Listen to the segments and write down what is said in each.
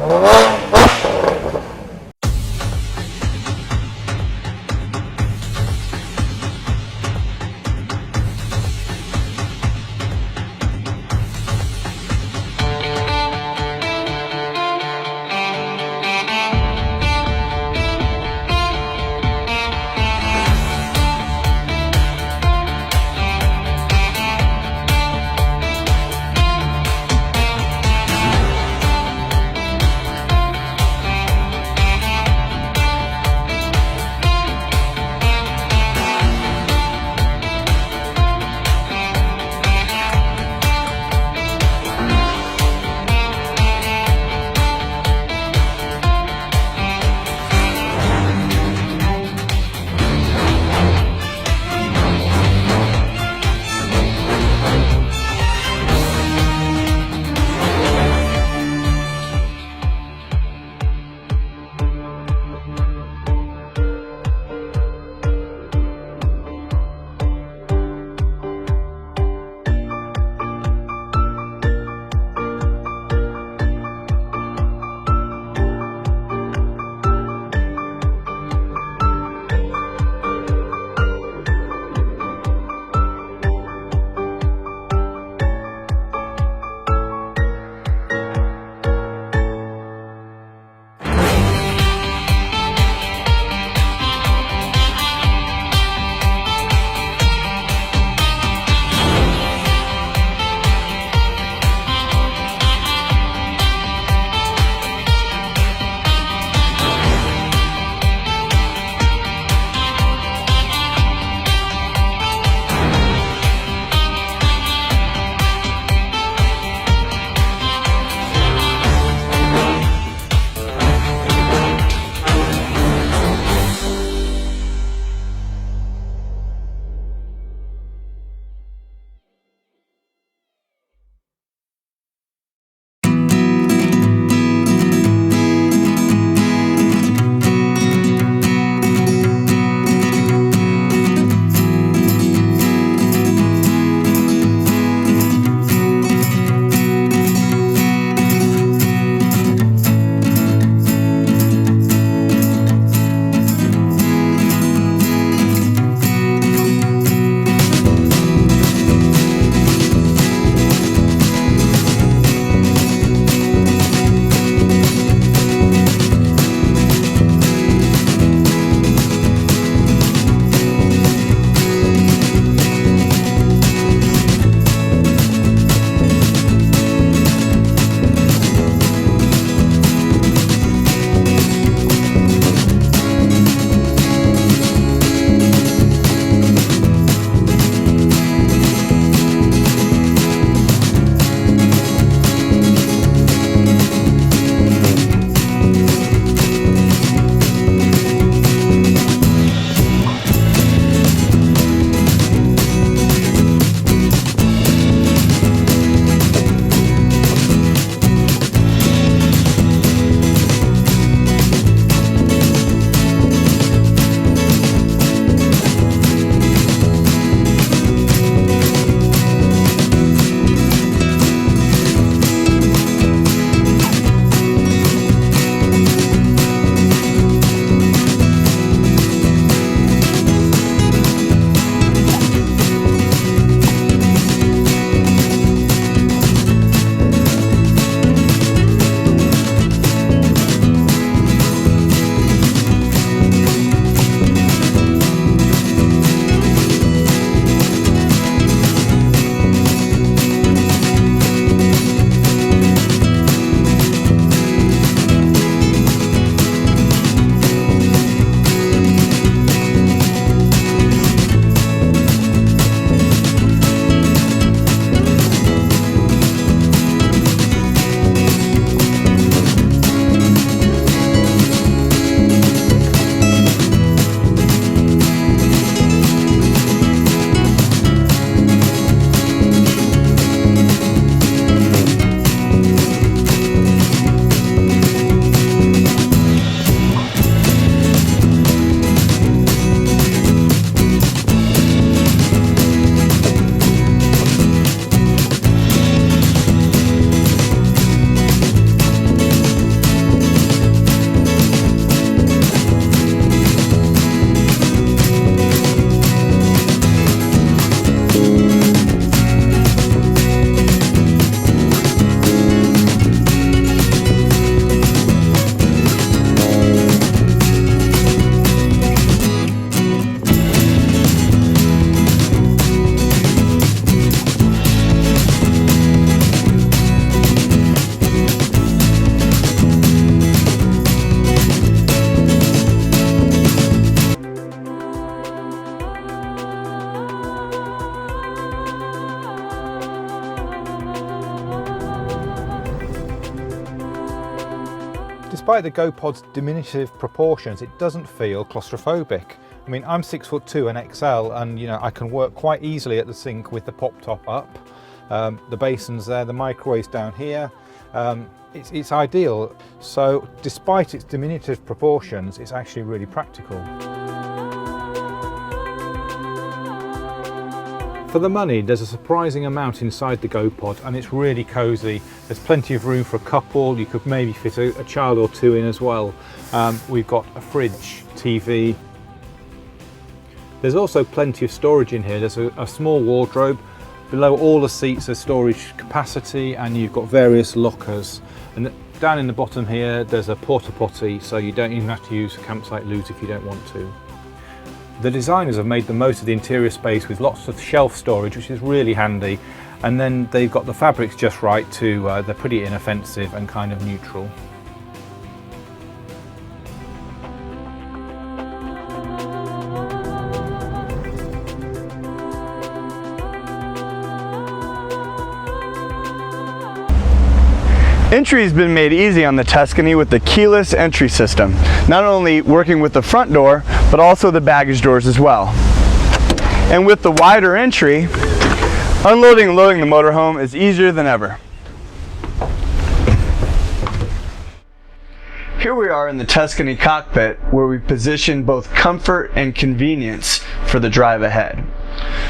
ค Despite the GoPod's diminutive proportions, it doesn't feel claustrophobic. I mean, I'm 6'2" and XL, and I can work quite easily at the sink with the pop top up. The basin's there, the microwave's down here. It's ideal. So despite its diminutive proportions, it's actually really practical. For the money, there's a surprising amount inside the GoPod, and it's really cosy. There's plenty of room for a couple. You could maybe fit a child or two in as well. We've got a fridge, TV. There's also plenty of storage in here. There's a small wardrobe. Below all the seats there's storage capacity, and you've got various lockers. And down in the bottom here, there's a porta potty, so you don't even have to use campsite loos if you don't want to. The designers have made the most of the interior space with lots of shelf storage, which is really handy. And then they've got the fabrics just right too. They're pretty inoffensive and kind of neutral. Entry has been made easy on the Tuscany with the keyless entry system, not only working with the front door, but also the baggage doors as well. And with the wider entry, unloading and loading the motorhome is easier than ever. Here we are in the Tuscany cockpit, where we position both comfort and convenience for the drive ahead.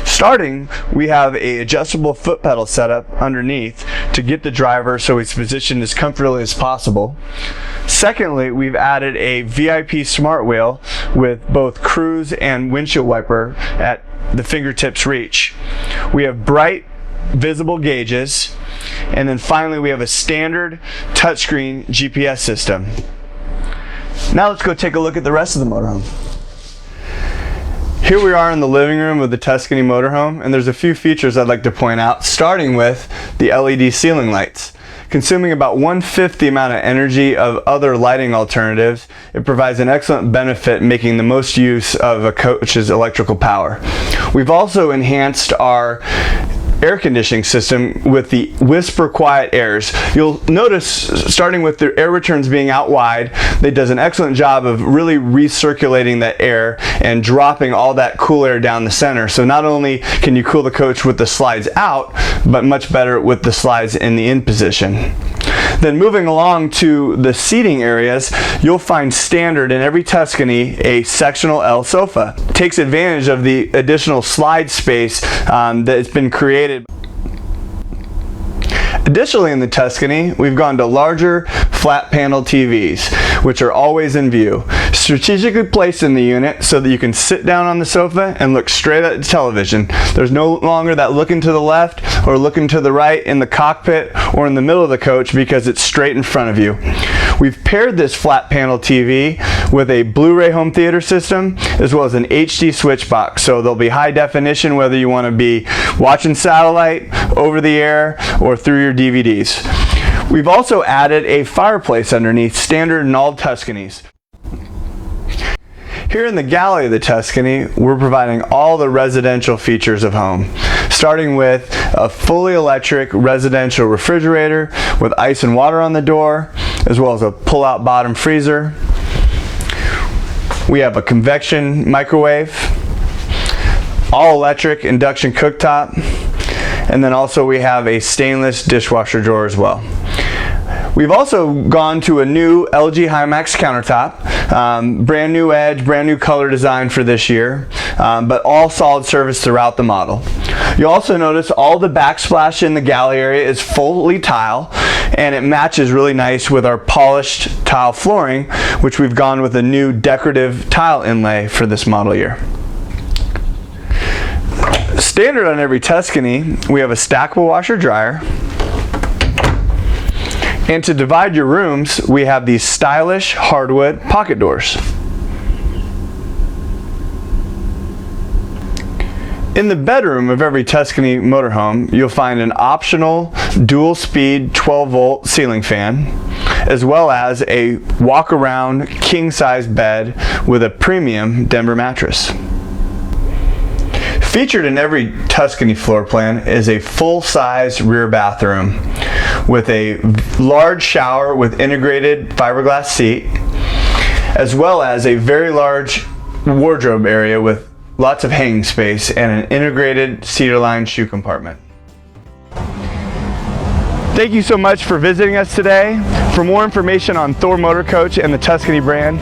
Starting, we have an adjustable foot pedal setup underneath to get the driver so he's positioned as comfortably as possible. Secondly, we've added a VIP smart wheel with both cruise and windshield wiper at the fingertips reach. We have bright, visible gauges, and then finally we have a standard touchscreen GPS system. Now let's go take a look at the rest of the motorhome. Here we are in the living room of the Tuscany motorhome, and there's a few features I'd like to point out, starting with the LED ceiling lights. Consuming about 1/5 the amount of energy of other lighting alternatives, it provides an excellent benefit making the most use of a coach's electrical power. We've also enhanced our air conditioning system with the Whisper Quiet Airs. You'll notice, starting with the air returns being out wide, it does an excellent job of really recirculating that air and dropping all that cool air down the center. So not only can you cool the coach with the slides out, but much better with the slides in the in position. Then moving along to the seating areas, you'll find standard in every Tuscany a sectional L sofa. It takes advantage of the additional slide space that's been created. Additionally, in the Tuscany, we've gone to larger flat panel TVs, which are always in view, strategically placed in the unit so that you can sit down on the sofa and look straight at the television. There's no longer that looking to the left or looking to the right in the cockpit or in the middle of the coach, because it's straight in front of you. We've paired this flat panel TV with a Blu-ray home theater system as well as an HD switch box, so there'll be high definition whether you want to be watching satellite, over the air, or through your DVDs. We've also added a fireplace underneath, standard in all Tuscanys. Here in the galley of the Tuscany, we're providing all the residential features of home, starting with a fully electric residential refrigerator with ice and water on the door, as well as a pull-out bottom freezer. We have a convection microwave, all-electric induction cooktop, and then also we have a stainless dishwasher drawer as well. We've also gone to a new LG Himax countertop, brand new edge, brand new color design for this year, but all solid surface throughout the model. You'll also notice all the backsplash in the galley area is fully tile, and it matches really nice with our polished tile flooring, which we've gone with a new decorative tile inlay for this model year. Standard on every Tuscany, we have a stackable washer dryer. And to divide your rooms, we have these stylish hardwood pocket doors. In the bedroom of every Tuscany motorhome, you'll find an optional dual-speed 12-volt ceiling fan, as well as a walk-around king-size bed with a premium Denver mattress. Featured in every Tuscany floor plan is a full-size rear bathroom with a large shower with integrated fiberglass seat, as well as a very large wardrobe area with lots of hanging space and an integrated cedar-lined shoe compartment. Thank you so much for visiting us today. For more information on Thor Motor Coach and the Tuscany brand,